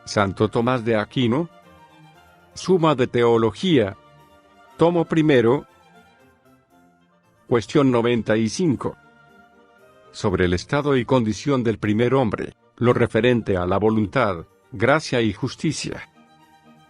Santo Tomás de Aquino. Suma de Teología. Tomo primero. Cuestión 95. Sobre el estado y condición del primer hombre, lo referente a la voluntad, gracia y justicia.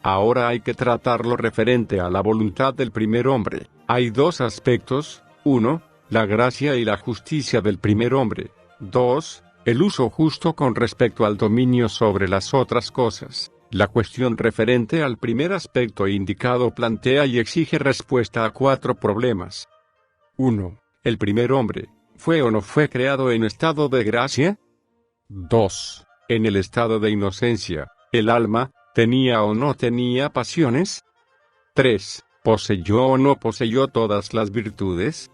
Ahora hay que tratar lo referente a la voluntad del primer hombre. Hay dos aspectos: 1, la gracia y la justicia del primer hombre; 2, el uso justo con respecto al dominio sobre las otras cosas. La cuestión referente al primer aspecto indicado plantea y exige respuesta a 4 problemas. 1. ¿El primer hombre fue o no fue creado en estado de gracia? 2. En el estado de inocencia, ¿el alma tenía o no tenía pasiones? 3. ¿Poseyó o no poseyó todas las virtudes?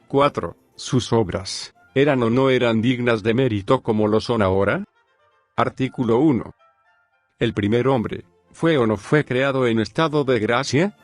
4. ¿Sus obras eran o no eran dignas de mérito como lo son ahora? Artículo 1. ¿El primer hombre fue o no fue creado en estado de gracia?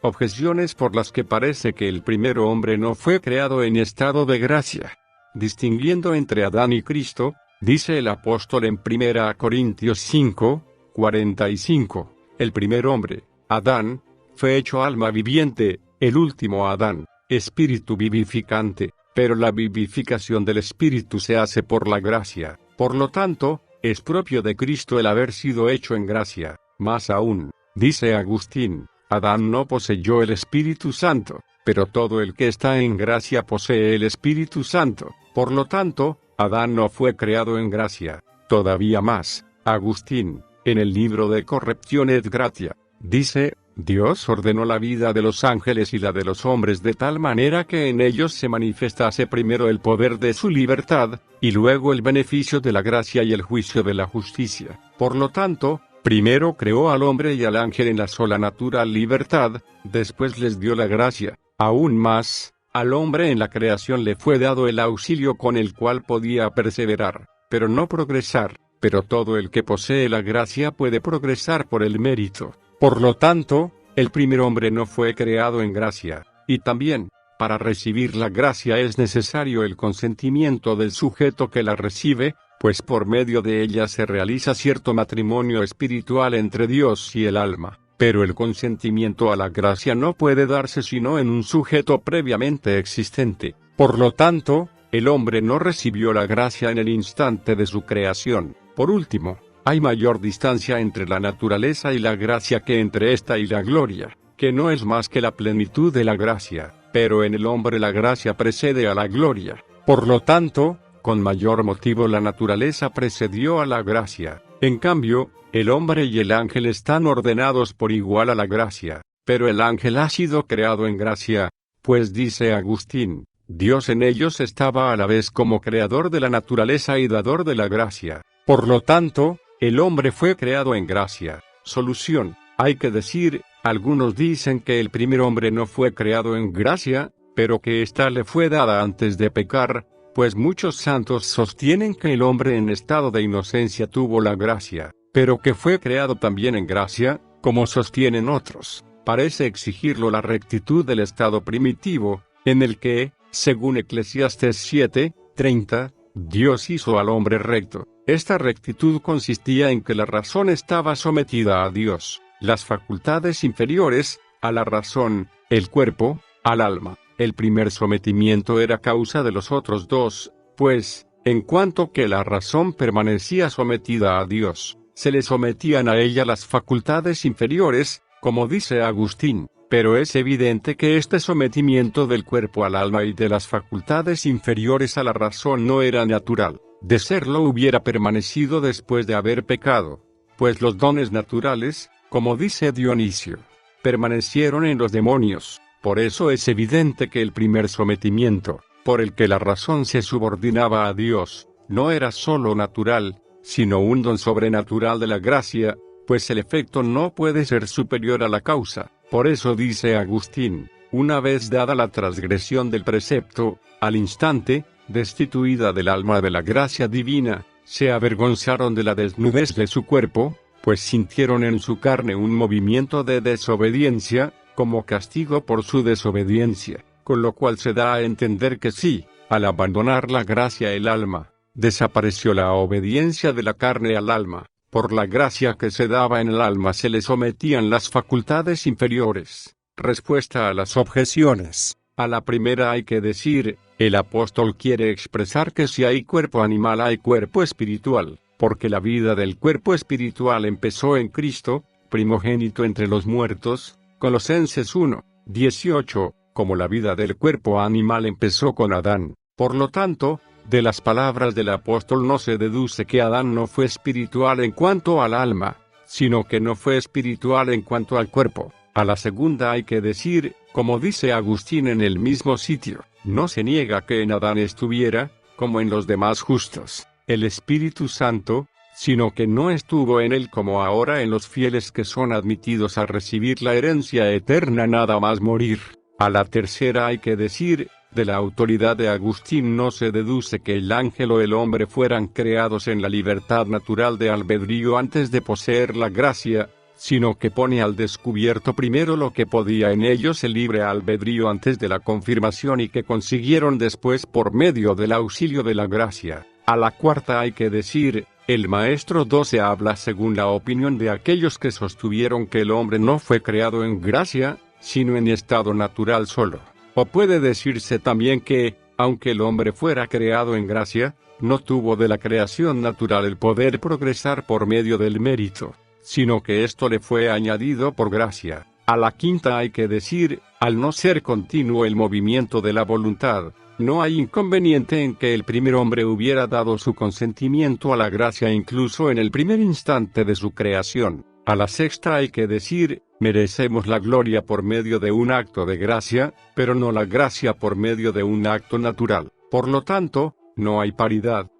Objeciones por las que parece que el primer hombre no fue creado en estado de gracia. Distinguiendo entre Adán y Cristo, dice el apóstol en 1 Corintios 5, 45, el primer hombre, Adán, fue hecho alma viviente; el último Adán, espíritu vivificante, pero la vivificación del espíritu se hace por la gracia. Por lo tanto, es propio de Cristo el haber sido hecho en gracia. Más aún, dice Agustín, Adán no poseyó el Espíritu Santo, pero todo el que está en gracia posee el Espíritu Santo. Por lo tanto, Adán no fue creado en gracia. Todavía más, Agustín, en el libro de Correctione et Gratia, dice: Dios ordenó la vida de los ángeles y la de los hombres de tal manera que en ellos se manifestase primero el poder de su libertad, y luego el beneficio de la gracia y el juicio de la justicia. Por lo tanto, primero creó al hombre y al ángel en la sola natural libertad, después les dio la gracia. Aún más, al hombre en la creación le fue dado el auxilio con el cual podía perseverar, pero no progresar. Pero todo el que posee la gracia puede progresar por el mérito. Por lo tanto, el primer hombre no fue creado en gracia, y también, para recibir la gracia es necesario el consentimiento del sujeto que la recibe, pues por medio de ella se realiza cierto matrimonio espiritual entre Dios y el alma. Pero el consentimiento a la gracia no puede darse sino en un sujeto previamente existente. Por lo tanto, el hombre no recibió la gracia en el instante de su creación. Por último, hay mayor distancia entre la naturaleza y la gracia que entre esta y la gloria, que no es más que la plenitud de la gracia, pero en el hombre la gracia precede a la gloria. Por lo tanto, con mayor motivo la naturaleza precedió a la gracia. En cambio, el hombre y el ángel están ordenados por igual a la gracia, pero el ángel ha sido creado en gracia, pues dice Agustín, Dios en ellos estaba a la vez como creador de la naturaleza y dador de la gracia. Por lo tanto, el hombre fue creado en gracia. Solución: hay que decir, algunos dicen que el primer hombre no fue creado en gracia, pero que ésta le fue dada antes de pecar, pues muchos santos sostienen que el hombre en estado de inocencia tuvo la gracia, pero que fue creado también en gracia, como sostienen otros. Parece exigirlo la rectitud del estado primitivo, en el que, según Eclesiastes 7:30, Dios hizo al hombre recto. Esta rectitud consistía en que la razón estaba sometida a Dios, las facultades inferiores, a la razón, el cuerpo, al alma. El primer sometimiento era causa de los otros dos, pues, en cuanto que la razón permanecía sometida a Dios, se le sometían a ella las facultades inferiores, como dice Agustín. Pero es evidente que este sometimiento del cuerpo al alma y de las facultades inferiores a la razón no era natural. De serlo hubiera permanecido después de haber pecado, pues los dones naturales, como dice Dionisio, permanecieron en los demonios. Por eso es evidente que el primer sometimiento, por el que la razón se subordinaba a Dios, no era sólo natural, sino un don sobrenatural de la gracia, pues el efecto no puede ser superior a la causa. Por eso dice Agustín, una vez dada la transgresión del precepto, al instante, destituida del alma de la gracia divina, se avergonzaron de la desnudez de su cuerpo, pues sintieron en su carne un movimiento de desobediencia, como castigo por su desobediencia, con lo cual se da a entender que sí, al abandonar la gracia el alma, desapareció la obediencia de la carne al alma, Por la gracia que se daba en el alma se le sometían las facultades inferiores. Respuesta a las objeciones. A la primera hay que decir, el apóstol quiere expresar que si hay cuerpo animal hay cuerpo espiritual, porque la vida del cuerpo espiritual empezó en Cristo, primogénito entre los muertos, Colosenses 1:18, como la vida del cuerpo animal empezó con Adán. Por lo tanto, de las palabras del apóstol no se deduce que Adán no fue espiritual en cuanto al alma, sino que no fue espiritual en cuanto al cuerpo. A la segunda hay que decir, como dice Agustín en el mismo sitio, no se niega que en Adán estuviera, como en los demás justos, el Espíritu Santo, sino que no estuvo en él como ahora en los fieles que son admitidos a recibir la herencia eterna nada más morir. A la tercera hay que decir, de la autoridad de Agustín no se deduce que el ángel o el hombre fueran creados en la libertad natural de albedrío antes de poseer la gracia, sino que pone al descubierto primero lo que podía en ellos el libre albedrío antes de la confirmación y que consiguieron después por medio del auxilio de la gracia. A la cuarta hay que decir, el maestro 12 habla según la opinión de aquellos que sostuvieron que el hombre no fue creado en gracia, sino en estado natural solo. O puede decirse también que, aunque el hombre fuera creado en gracia, no tuvo de la creación natural el poder progresar por medio del mérito, sino que esto le fue añadido por gracia. A la quinta hay que decir, al no ser continuo el movimiento de la voluntad, no hay inconveniente en que el primer hombre hubiera dado su consentimiento a la gracia incluso en el primer instante de su creación. A la sexta hay que decir, merecemos la gloria por medio de un acto de gracia, pero no la gracia por medio de un acto natural. Por lo tanto, no hay paridad.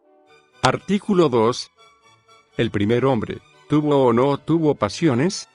Artículo 2. ¿El primer hombre tuvo o no tuvo pasiones?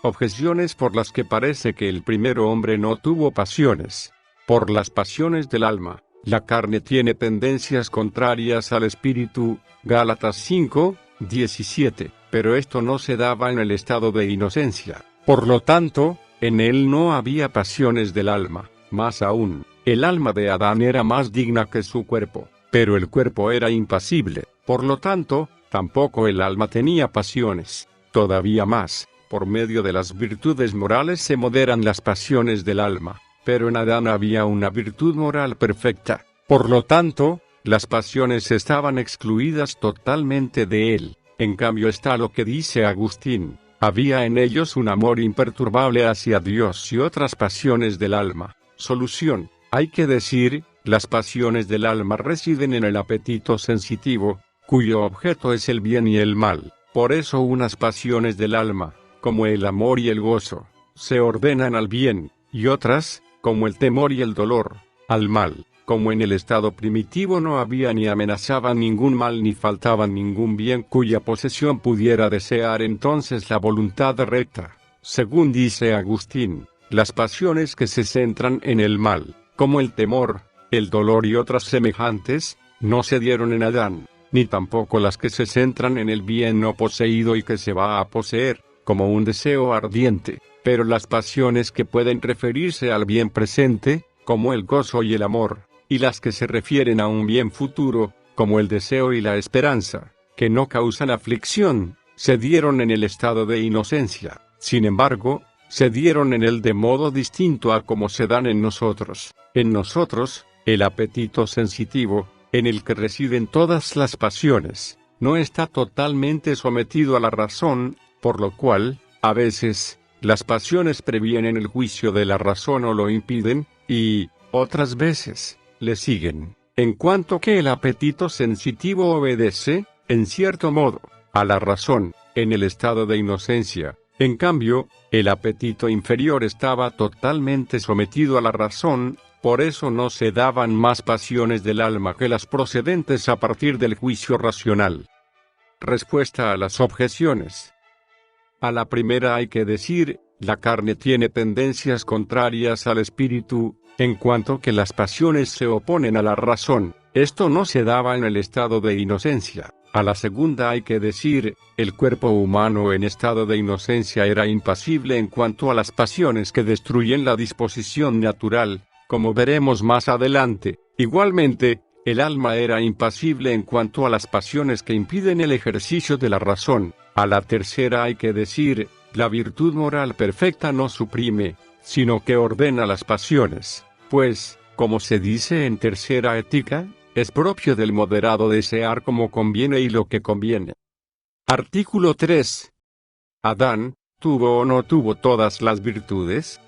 Objeciones por las que parece que el primer hombre no tuvo pasiones. Por las pasiones del alma, la carne tiene tendencias contrarias al espíritu, Gálatas 5:17, pero esto no se daba en el estado de inocencia. Por lo tanto, en él no había pasiones del alma. Más aún, el alma de Adán era más digna que su cuerpo, pero el cuerpo era impasible. Por lo tanto, tampoco el alma tenía pasiones. Todavía más, por medio de las virtudes morales se moderan las pasiones del alma, pero en Adán había una virtud moral perfecta. Por lo tanto, las pasiones estaban excluidas totalmente de él. En cambio está lo que dice Agustín, había en ellos un amor imperturbable hacia Dios y otras pasiones del alma. Solución, hay que decir, las pasiones del alma residen en el apetito sensitivo, cuyo objeto es el bien y el mal. Por eso unas pasiones del alma, como el amor y el gozo, se ordenan al bien, y otras, como el temor y el dolor, al mal. Como en el estado primitivo no había ni amenazaban ningún mal ni faltaban ningún bien cuya posesión pudiera desear entonces la voluntad recta. Según dice Agustín, las pasiones que se centran en el mal, como el temor, el dolor y otras semejantes, no se dieron en Adán, ni tampoco las que se centran en el bien no poseído y que se va a poseer, como un deseo ardiente, pero las pasiones que pueden referirse al bien presente, como el gozo y el amor, y las que se refieren a un bien futuro, como el deseo y la esperanza, que no causan aflicción, se dieron en el estado de inocencia. Sin embargo, se dieron en él de modo distinto a como se dan en nosotros. En nosotros, el apetito sensitivo, en el que residen todas las pasiones, no está totalmente sometido a la razón, por lo cual, a veces, las pasiones previenen el juicio de la razón o lo impiden, y, otras veces, le siguen, en cuanto que el apetito sensitivo obedece, en cierto modo, a la razón, en el estado de inocencia. En cambio, el apetito inferior estaba totalmente sometido a la razón, por eso no se daban más pasiones del alma que las procedentes a partir del juicio racional. Respuesta a las objeciones. A la primera hay que decir, la carne tiene tendencias contrarias al espíritu, en cuanto que las pasiones se oponen a la razón. Esto no se daba en el estado de inocencia. A la segunda hay que decir, el cuerpo humano en estado de inocencia era impasible en cuanto a las pasiones que destruyen la disposición natural, como veremos más adelante. Igualmente, el alma era impasible en cuanto a las pasiones que impiden el ejercicio de la razón. A la tercera hay que decir, la virtud moral perfecta no suprime, sino que ordena las pasiones, pues, como se dice en Tercera Ética, es propio del moderado desear como conviene y lo que conviene. Artículo 3. ¿Adán tuvo o no tuvo todas las virtudes?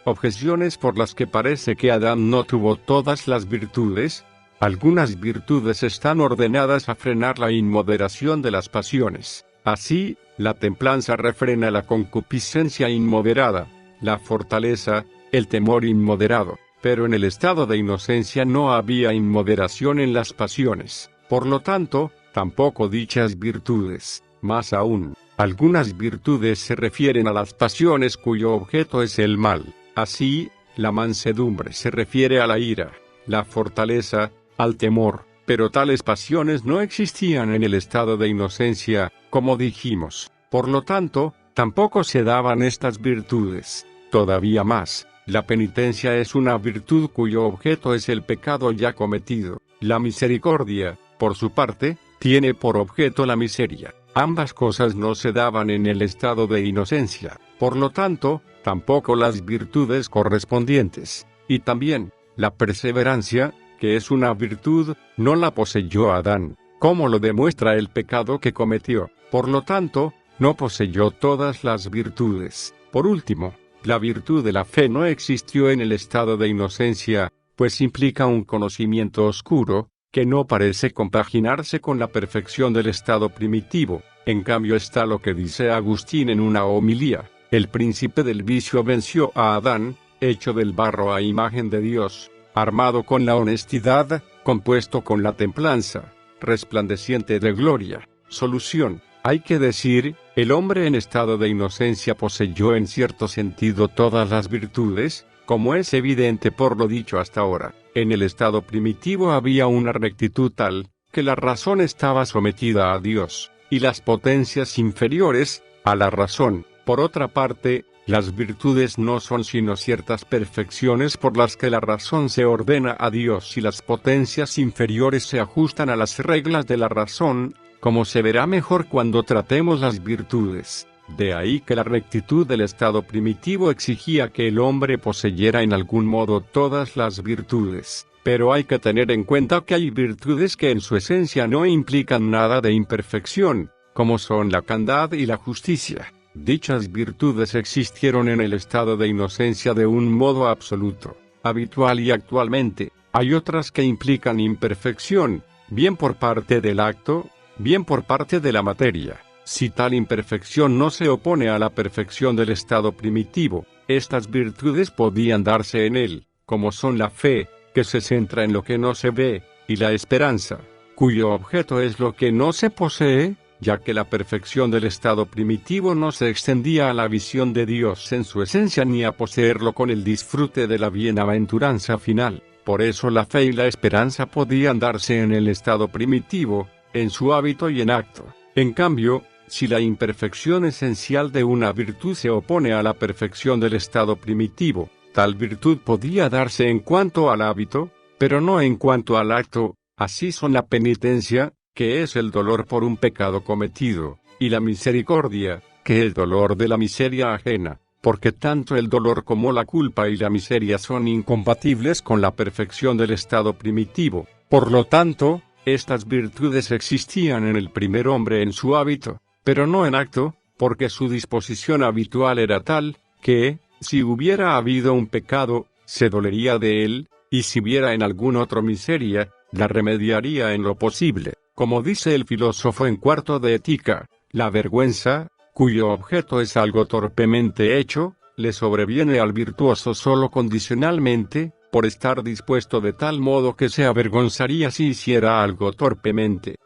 Objeciones por las que parece que Adán no tuvo todas las virtudes. Algunas virtudes están ordenadas a frenar la inmoderación de las pasiones. Así, la templanza refrena la concupiscencia inmoderada, la fortaleza, el temor inmoderado. Pero en el estado de inocencia no había inmoderación en las pasiones. Por lo tanto, tampoco dichas virtudes. Más aún, algunas virtudes se refieren a las pasiones cuyo objeto es el mal. Así, la mansedumbre se refiere a la ira, la fortaleza, al temor, pero tales pasiones no existían en el estado de inocencia, como dijimos. Por lo tanto, tampoco se daban estas virtudes. Todavía más, la penitencia es una virtud cuyo objeto es el pecado ya cometido. La misericordia, por su parte, tiene por objeto la miseria. Ambas cosas no se daban en el estado de inocencia, por lo tanto, tampoco las virtudes correspondientes. Y también, la perseverancia, que es una virtud, no la poseyó Adán, como lo demuestra el pecado que cometió. Por lo tanto, no poseyó todas las virtudes. Por último, la virtud de la fe no existió en el estado de inocencia, pues implica un conocimiento oscuro, que no parece compaginarse con la perfección del estado primitivo. En cambio está lo que dice Agustín en una homilía: el príncipe del vicio venció a Adán, hecho del barro a imagen de Dios, armado con la honestidad, compuesto con la templanza, resplandeciente de gloria. Solución: hay que decir, el hombre en estado de inocencia poseyó en cierto sentido todas las virtudes, como es evidente por lo dicho hasta ahora. En el estado primitivo había una rectitud tal, que la razón estaba sometida a Dios, y las potencias inferiores, a la razón. Por otra parte, las virtudes no son sino ciertas perfecciones por las que la razón se ordena a Dios y las potencias inferiores se ajustan a las reglas de la razón, como se verá mejor cuando tratemos las virtudes. De ahí que la rectitud del estado primitivo exigía que el hombre poseyera en algún modo todas las virtudes. Pero hay que tener en cuenta que hay virtudes que en su esencia no implican nada de imperfección, como son la candad y la justicia. Dichas virtudes existieron en el estado de inocencia de un modo absoluto, habitual y actualmente. Hay otras que implican imperfección, bien por parte del acto, bien por parte de la materia. Si tal imperfección no se opone a la perfección del estado primitivo, estas virtudes podían darse en él, como son la fe, que se centra en lo que no se ve, y la esperanza, cuyo objeto es lo que no se posee, ya que la perfección del estado primitivo no se extendía a la visión de Dios en su esencia ni a poseerlo con el disfrute de la bienaventuranza final. Por eso la fe y la esperanza podían darse en el estado primitivo, en su hábito y en acto. En cambio, si la imperfección esencial de una virtud se opone a la perfección del estado primitivo, tal virtud podía darse en cuanto al hábito, pero no en cuanto al acto. Así son la penitencia, que es el dolor por un pecado cometido, y la misericordia, que es el dolor de la miseria ajena, porque tanto el dolor como la culpa y la miseria son incompatibles con la perfección del estado primitivo. Por lo tanto, estas virtudes existían en el primer hombre en su hábito, pero no en acto, porque su disposición habitual era tal, que, si hubiera habido un pecado, se dolería de él, y si viera en algún otro miseria, la remediaría en lo posible. Como dice el filósofo en Cuarto de Ética, la vergüenza, cuyo objeto es algo torpemente hecho, le sobreviene al virtuoso solo condicionalmente, por estar dispuesto de tal modo que se avergonzaría si hiciera algo torpemente.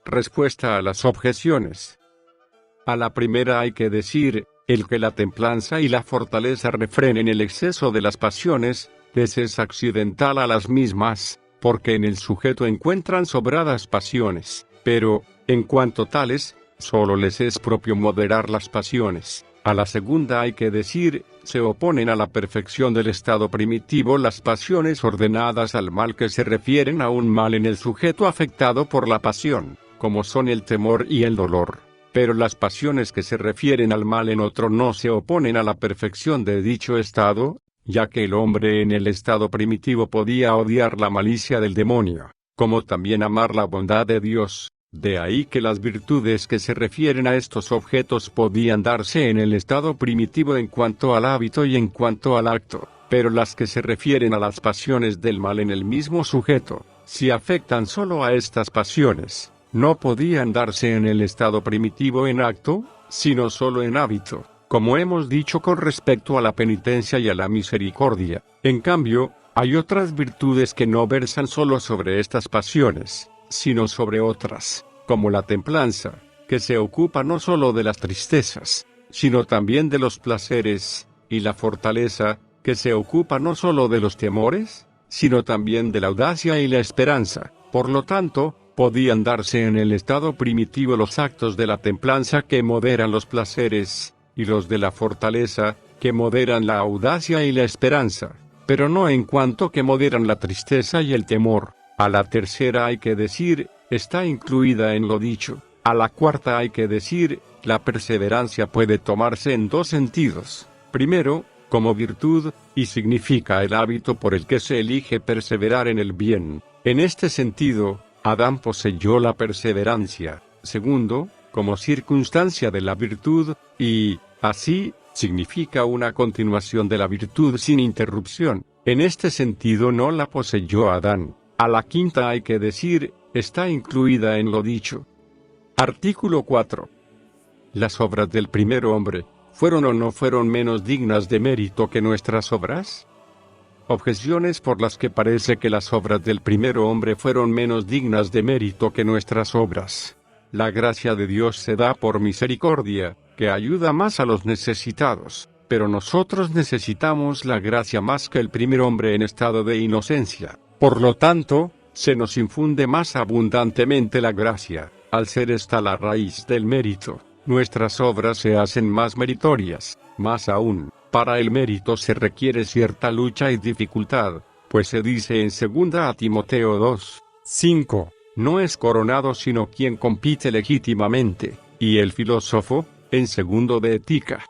Respuesta a las objeciones. A la primera hay que decir, el que la templanza y la fortaleza refrenen el exceso de las pasiones, les es accidental a las mismas, porque en el sujeto encuentran sobradas pasiones, pero, en cuanto tales, solo les es propio moderar las pasiones. A la segunda hay que decir, se oponen a la perfección del estado primitivo las pasiones ordenadas al mal que se refieren a un mal en el sujeto afectado por la pasión, como son el temor y el dolor. Pero las pasiones que se refieren al mal en otro no se oponen a la perfección de dicho estado, ya que el hombre en el estado primitivo podía odiar la malicia del demonio, como también amar la bondad de Dios. De ahí que las virtudes que se refieren a estos objetos podían darse en el estado primitivo en cuanto al hábito y en cuanto al acto, pero las que se refieren a las pasiones del mal en el mismo sujeto, si afectan solo a estas pasiones, no podían darse en el estado primitivo en acto, sino solo en hábito, como hemos dicho con respecto a la penitencia y a la misericordia. En cambio, hay otras virtudes que no versan solo sobre estas pasiones, sino sobre otras, como la templanza, que se ocupa no solo de las tristezas, sino también de los placeres, y la fortaleza, que se ocupa no solo de los temores, sino también de la audacia y la esperanza. Por lo tanto, podían darse en el estado primitivo los actos de la templanza que moderan los placeres, y los de la fortaleza, que moderan la audacia y la esperanza, pero no en cuanto que moderan la tristeza y el temor. A la tercera hay que decir, está incluida en lo dicho. A la cuarta hay que decir, la perseverancia puede tomarse en dos sentidos. Primero, como virtud, y significa el hábito por el que se elige perseverar en el bien. En este sentido, Adán poseyó la perseverancia. Segundo, como circunstancia de la virtud, y, así, significa una continuación de la virtud sin interrupción. En este sentido no la poseyó Adán. A la quinta hay que decir, está incluida en lo dicho. Artículo 4. ¿Las obras del primer hombre fueron o no fueron menos dignas de mérito que nuestras obras? Objeciones por las que parece que las obras del primer hombre fueron menos dignas de mérito que nuestras obras. La gracia de Dios se da por misericordia, que ayuda más a los necesitados, pero nosotros necesitamos la gracia más que el primer hombre en estado de inocencia. Por lo tanto, se nos infunde más abundantemente la gracia. Al ser esta la raíz del mérito, nuestras obras se hacen más meritorias. Más aún, para el mérito se requiere cierta lucha y dificultad, pues se dice en 2 Timoteo 2:5, no es coronado sino quien compite legítimamente, y el filósofo, en 2 de Ética,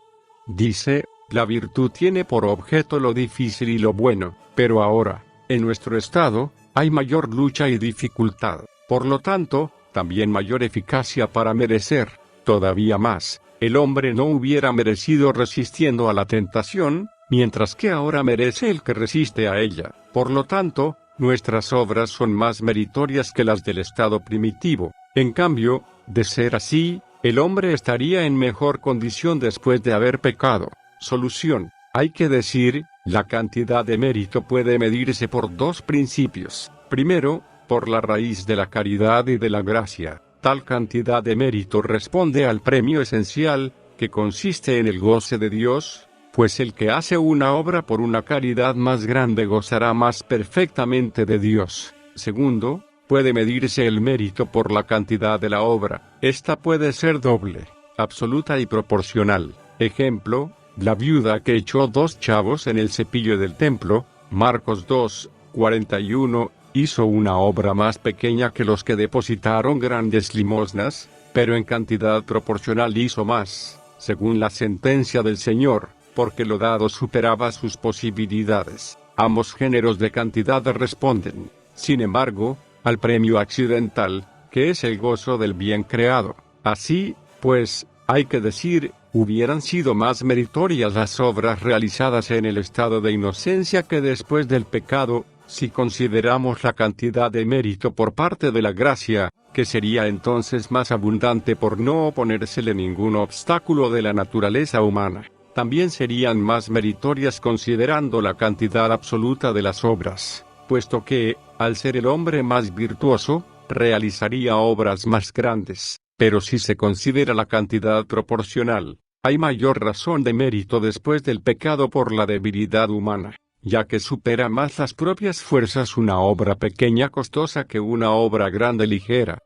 dice, la virtud tiene por objeto lo difícil y lo bueno, pero ahora, en nuestro estado, hay mayor lucha y dificultad, por lo tanto, también mayor eficacia para merecer, todavía más, el hombre no hubiera merecido resistiendo a la tentación, mientras que ahora merece el que resiste a ella. Por lo tanto, nuestras obras son más meritorias que las del estado primitivo. En cambio, de ser así, el hombre estaría en mejor condición después de haber pecado. Solución. Hay que decir, la cantidad de mérito puede medirse por dos principios. Primero, por la raíz de la caridad y de la gracia. Tal cantidad de mérito responde al premio esencial, que consiste en el goce de Dios, pues el que hace una obra por una caridad más grande gozará más perfectamente de Dios. Segundo, puede medirse el mérito por la cantidad de la obra. Esta puede ser doble, absoluta y proporcional. Ejemplo, la viuda que echó 2 chavos en el cepillo del templo, Marcos 2:41, hizo una obra más pequeña que los que depositaron grandes limosnas, pero en cantidad proporcional hizo más, según la sentencia del Señor, porque lo dado superaba sus posibilidades. Ambos géneros de cantidad responden, sin embargo, al premio accidental, que es el gozo del bien creado. Así, pues, hay que decir, hubieran sido más meritorias las obras realizadas en el estado de inocencia que después del pecado, si consideramos la cantidad de mérito por parte de la gracia, que sería entonces más abundante por no oponérsele ningún obstáculo de la naturaleza humana. También serían más meritorias considerando la cantidad absoluta de las obras, puesto que, al ser el hombre más virtuoso, realizaría obras más grandes. Pero si se considera la cantidad proporcional, hay mayor razón de mérito después del pecado por la debilidad humana, ya que supera más las propias fuerzas una obra pequeña costosa que una obra grande ligera.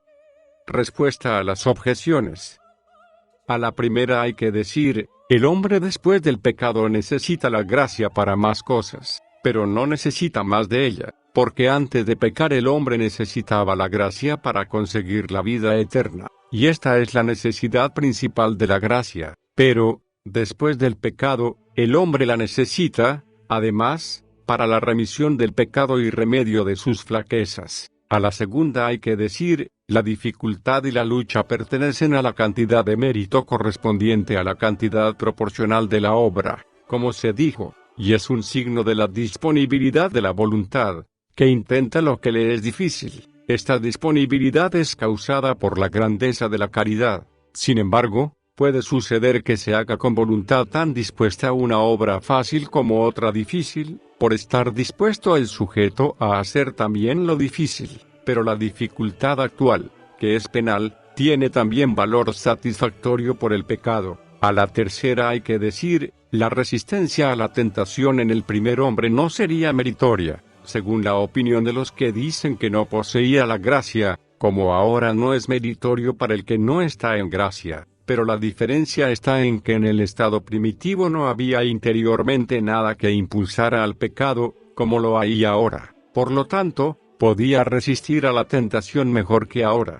Respuesta a las objeciones. A la primera hay que decir, El hombre después del pecado necesita la gracia para más cosas, pero no necesita más de ella, porque antes de pecar el hombre necesitaba la gracia para conseguir la vida eterna, y esta es la necesidad principal de la gracia. Pero, después del pecado, el hombre la necesita, además, para la remisión del pecado y remedio de sus flaquezas. A la segunda hay que decir, la dificultad y la lucha pertenecen a la cantidad de mérito correspondiente a la cantidad proporcional de la obra, como se dijo, y es un signo de la disponibilidad de la voluntad, que intenta lo que le es difícil. Esta disponibilidad es causada por la grandeza de la caridad. Sin embargo, puede suceder que se haga con voluntad tan dispuesta una obra fácil como otra difícil, por estar dispuesto el sujeto a hacer también lo difícil. Pero la dificultad actual, que es penal, tiene también valor satisfactorio por el pecado. A la tercera hay que decir, la resistencia a la tentación en el primer hombre no sería meritoria, según la opinión de los que dicen que no poseía la gracia, como ahora no es meritorio para el que no está en gracia. Pero la diferencia está en que en el estado primitivo no había interiormente nada que impulsara al pecado, como lo hay ahora. Por lo tanto, podía resistir a la tentación mejor que ahora.